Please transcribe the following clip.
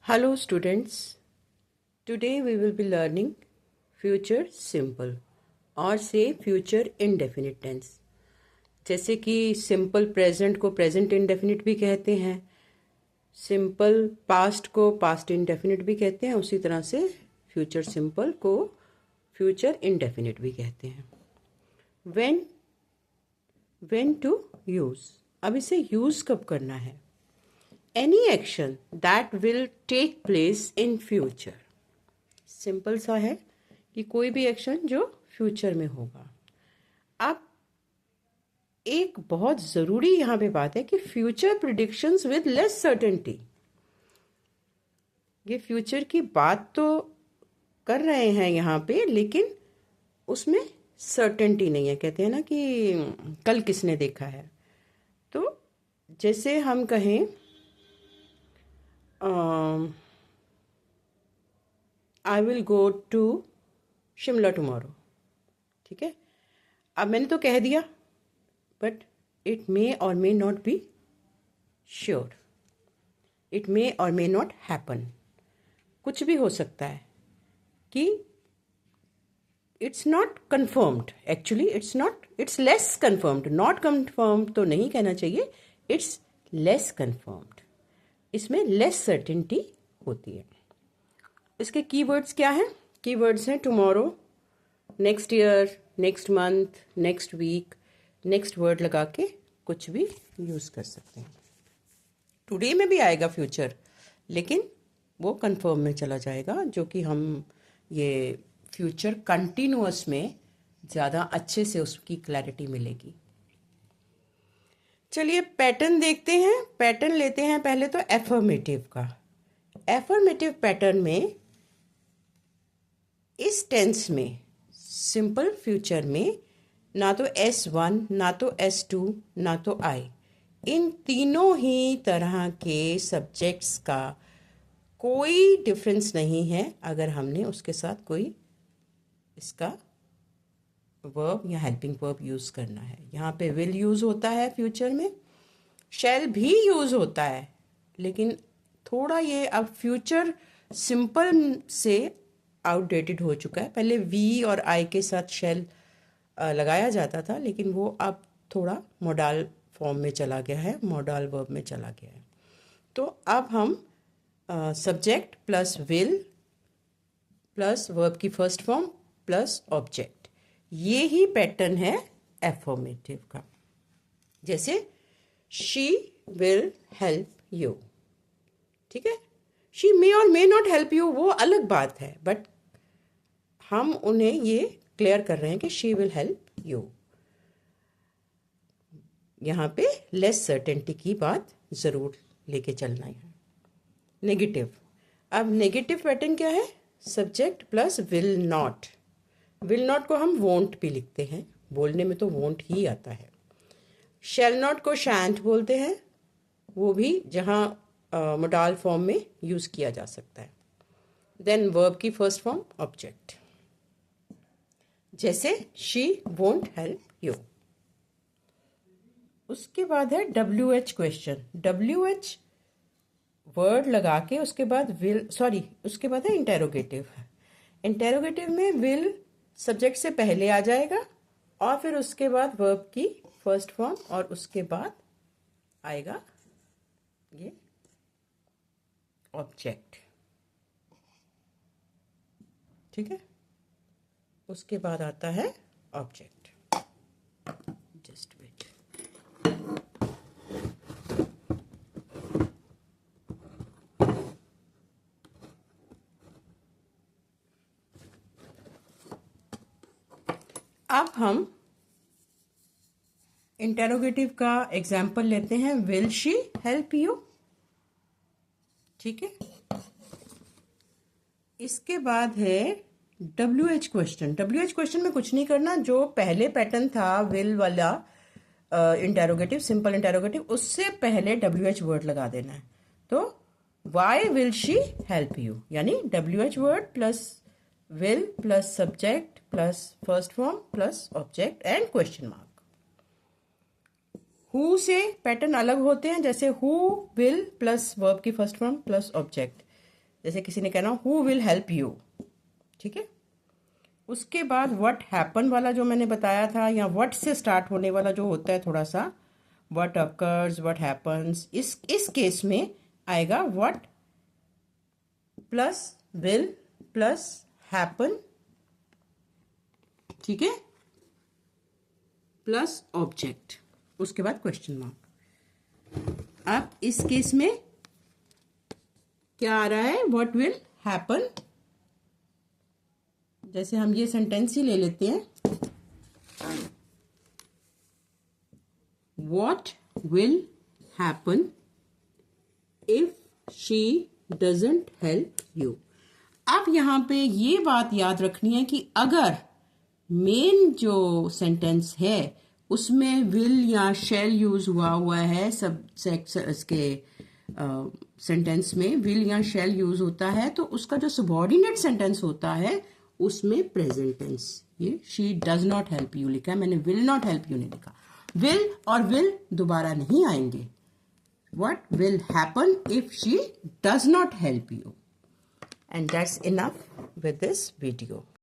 Hello students, today we will be learning future simple और से future indefinite tense। जैसे कि simple present को present indefinite भी कहते हैं, simple past को past indefinite भी कहते हैं, उसी तरह से future simple को future indefinite भी कहते हैं। when to use, अब इसे use कब करना है? Any action that will take place in future, simple सा है कि कोई भी एक्शन जो फ्यूचर में होगा। अब एक बहुत ज़रूरी यहाँ पे बात है कि future predictions with less certainty, ये फ्यूचर की बात तो कर रहे हैं यहाँ पे, लेकिन उसमें सर्टेनिटी नहीं है। कहते हैं ना कि कल किसने देखा है। तो जैसे हम कहें I will go to Shimla tomorrow, ठीक है। अब मैंने तो कह दिया, बट इट मे और may not be sure, it may और मे नॉट हैपन। कुछ भी हो सकता है कि it's not confirmed, actually it's less confirmed. Not confirmed तो नहीं कहना चाहिए, इट्स लेस कन्फर्म्ड। इसमें लेस सर्टेनिटी होती है। इसके कीवर्ड्स क्या हैं? कीवर्ड्स हैं tomorrow, next year, next month, next week, next word लगा के कुछ भी यूज़ कर सकते हैं। टुडे में भी आएगा फ्यूचर, लेकिन वो कंफर्म में चला जाएगा, जो कि हम ये फ्यूचर कंटिन्यूअस में ज़्यादा अच्छे से उसकी क्लैरिटी मिलेगी। चलिए पैटर्न देखते हैं। पैटर्न लेते हैं पहले तो एफर्मेटिव का। एफर्मेटिव पैटर्न में इस टेंस में, सिंपल फ्यूचर में, ना तो S1, ना तो S2, ना तो I, इन तीनों ही तरह के सब्जेक्ट्स का कोई डिफरेंस नहीं है अगर हमने उसके साथ कोई इसका वर्ब या हेल्पिंग वर्ब यूज़ करना है। यहाँ पे विल यूज़ होता है फ्यूचर में, शैल भी यूज़ होता है, लेकिन थोड़ा ये अब फ्यूचर सिंपल से आउटडेटेड हो चुका है। पहले वी और आई के साथ शैल लगाया जाता था, लेकिन वो अब थोड़ा मोडाल फॉर्म में चला गया है, मोडाल वर्ब में चला गया है। तो अब हम subject plus will plus verb की फर्स्ट फॉर्म प्लस ऑब्जेक्ट, ये ही पैटर्न है एफर्मेटिव का। जैसे शी विल हेल्प यू, ठीक है। शी मे और मे नॉट हेल्प यू, वो अलग बात है, बट हम उन्हें ये क्लियर कर रहे हैं कि शी विल हेल्प यू। यहाँ पे लेस सर्टेनिटी की बात ज़रूर लेके चलना है। नेगेटिव, अब नेगेटिव पैटर्न क्या है? Subject plus will not. Will not को हम वोंट भी लिखते हैं, बोलने में तो वोंट ही आता है। शैल नॉट को शैंट बोलते हैं, वो भी जहाँ मोडाल फॉर्म में यूज़ किया जा सकता है। देन वर्ब की फर्स्ट फॉर्म ऑब्जेक्ट, जैसे शी वोंट हेल्प यू। उसके बाद है WH क्वेश्चन। WH वर्ड लगा के उसके बाद विल, उसके बाद है इंटेरोगेटिव। इंटेरोगेटिव में विल सब्जेक्ट से पहले आ जाएगा और फिर उसके बाद वर्ब की फर्स्ट फॉर्म और उसके बाद आएगा ये ऑब्जेक्ट, ठीक है। उसके बाद आता है ऑब्जेक्ट। Just wait. अब हम इंटेरोगेटिव का एग्जाम्पल लेते हैं। विल शी हेल्प यू, ठीक है। इसके बाद है WH क्वेश्चन। WH क्वेश्चन में कुछ नहीं करना, जो पहले पैटर्न था विल वाला इंटेरोगेटिव, सिंपल इंटेरोगेटिव, उससे पहले WH वर्ड लगा देना है। तो why will she help you, यानी WH word plus will plus subject plus first form plus object and question mark. Who से पैटर्न अलग होते हैं, जैसे हु विल प्लस वर्ब की फर्स्ट फॉर्म प्लस ऑब्जेक्ट। जैसे किसी ने कहना हु विल हेल्प यू, ठीक है। उसके बाद व्हाट हैपन वाला जो मैंने बताया था, या व्हाट से स्टार्ट होने वाला जो होता है थोड़ा सा, व्हाट अकर्स, व्हाट हैपन्स, इस केस में आएगा what plus will plus happen, ठीक है, प्लस ऑब्जेक्ट, उसके बाद क्वेश्चन मार्क। अब इस केस में क्या आ रहा है, व्हाट विल हैपन। जैसे हम ये सेंटेंस ही ले लेते हैं, what will happen if she doesn't help you. अब यहाँ पे ये बात याद रखनी है कि अगर मेन जो सेंटेंस है उसमें विल या शैल यूज हुआ है, सब के सेंटेंस में विल या शैल यूज होता है, तो उसका जो सबऑर्डिनेट सेंटेंस होता है उसमें प्रेजेंट टेंस, ये she does not help you लिखा है, मैंने विल नॉट हेल्प यू नहीं लिखा। विल और विल दोबारा नहीं आएंगे। What will happen if she does not help you? And that's enough with this video.